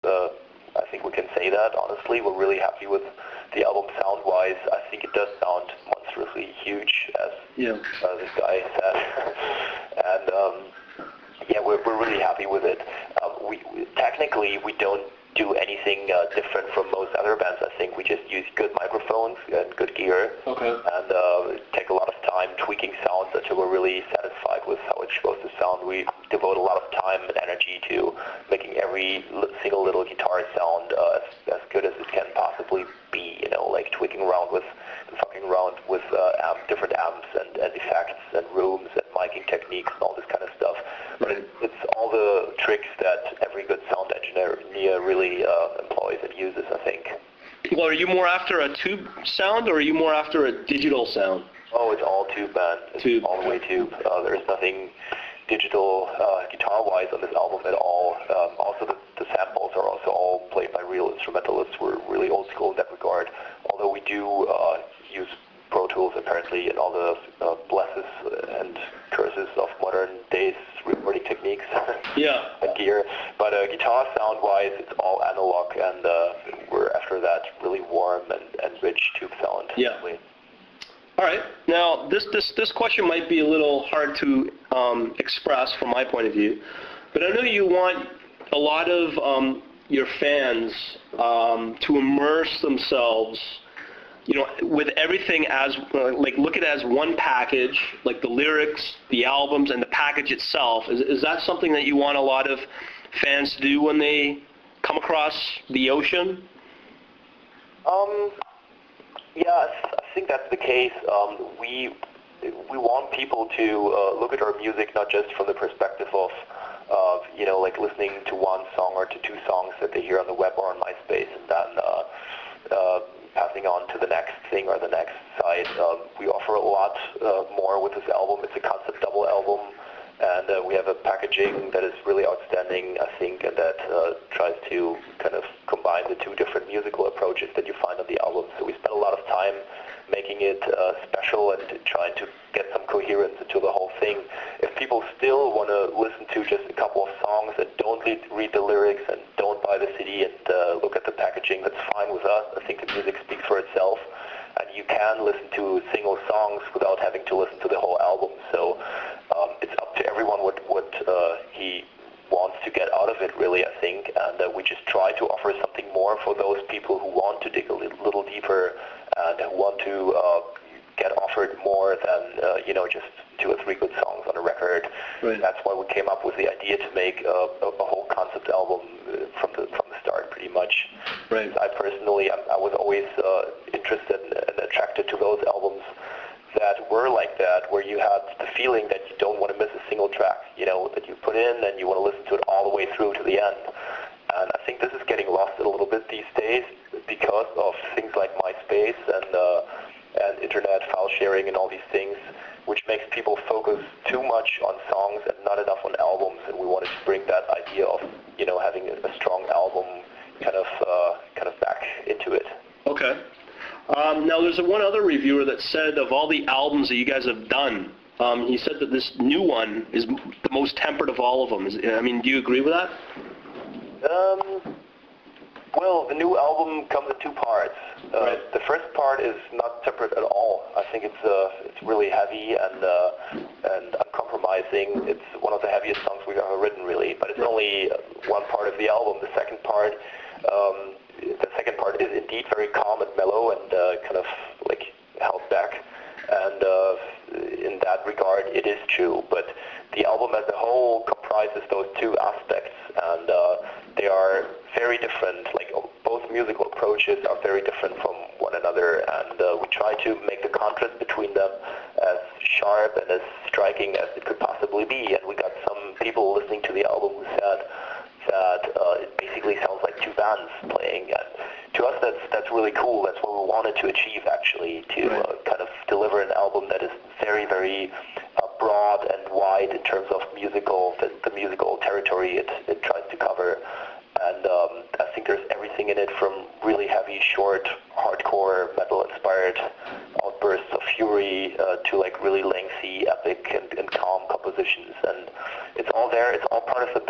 I think we can say that, honestly. We're really happy with the album sound-wise. I think it does sound monstrously huge, as this guy said. And yeah, we're really happy with it. Technically, we don't do anything different from most other bands. I think we just use good microphones and good gear, and take a lot of time tweaking sounds until we're really satisfied with how it's supposed to sound. We devote a lot of time and energy to making every single little guitar sound as good as it can possibly be, you know, like tweaking around with, fucking around with different amps and effects and rooms and miking techniques and all this kind of stuff. Right. It's all the tricks that every good sound engineer really employs and uses, I think. Well, are you more after a tube sound, or are you more after a digital sound? Oh, it's all tube, man. It's tube. all the way tube. There's nothing digital guitar-wise on this album at all. Also, the samples are also all played by real instrumentalists. We're really old school in that regard, although we do use Pro Tools, apparently, and all the blesses and curses of modern days recording techniques and gear. But guitar sound-wise, it's all analog, and we're after that really warm and rich tube sound. Yeah. All right. Now, this question might be a little hard to express from my point of view, but I know you want a lot of your fans to immerse themselves, you know, with everything as, like, look at it as one package, like the lyrics, the albums, and the package itself. Is that something that you want a lot of fans to do when they come across the Ocean? Yeah, I think that's the case. We want people to look at our music not just from the perspective of you know, like listening to one song or to two songs that they hear on the web or on MySpace and then passing on to the next thing or the next site. We offer a lot more with this album. It's a concept double album, and we have a packaging that is really outstanding, I think, and that tries to kind of combine the two different musical approaches that you find on the album. So we spent a lot of time making it special and trying to get some coherence into the whole thing. If people still want to listen to just a couple of songs and don't read the lyrics and don't buy the CD and look at the packaging, that's fine with us. I think the music speaks for itself, and you can listen to single songs without having to listen to the whole album. So it's up to everyone what he wants to get out of it, really, I think, and we just try to offer something more for those people who want to dig a little deeper and who want to get offered more than you know, just 2 or 3 good songs on a record. Right. That's why we came up with the idea to make a whole concept album from the start, pretty much. Right. I personally, I was always interested and attracted to those albums that were like that, where you had the feeling that you don't want to miss a single track, you know, that you put in and you want to listen to it all the way through to the end. And I think this is getting lost a little bit these days because of things like MySpace and internet file sharing and all these things, which makes people focus too much on songs and not enough on albums. And we wanted to bring that idea of, you know, having a strong album kind of back into it. Okay. Now, there's one other reviewer that said of all the albums that you guys have done, he said that this new one is the most tempered of all of them. I mean, do you agree with that? Well, the new album comes in 2 parts. Right. The first part is not tempered at all. I think it's really heavy and uncompromising. It's one of the heaviest songs we've ever written, really. But it's only one part of the album. The second part is indeed very calm and mellow and kind of like held back. And in that regard, it is true. But the album as a whole comprises those 2 aspects, and they are very different. Like, both musical approaches are very different from one another, and we try to make the contrast between them as sharp and as striking as it could possibly be. And we got some people listening to the album who said that it basically sounds like 2 bands playing. And to us, that's really cool. That's what we wanted to achieve, actually, to kind of deliver an album that is very, very broad and wide in terms of the musical territory it tries to cover. And I think there's everything in it, from really heavy, short, hardcore, metal-inspired outbursts of fury to like really lengthy, epic and calm compositions. And it's all there. It's all part of the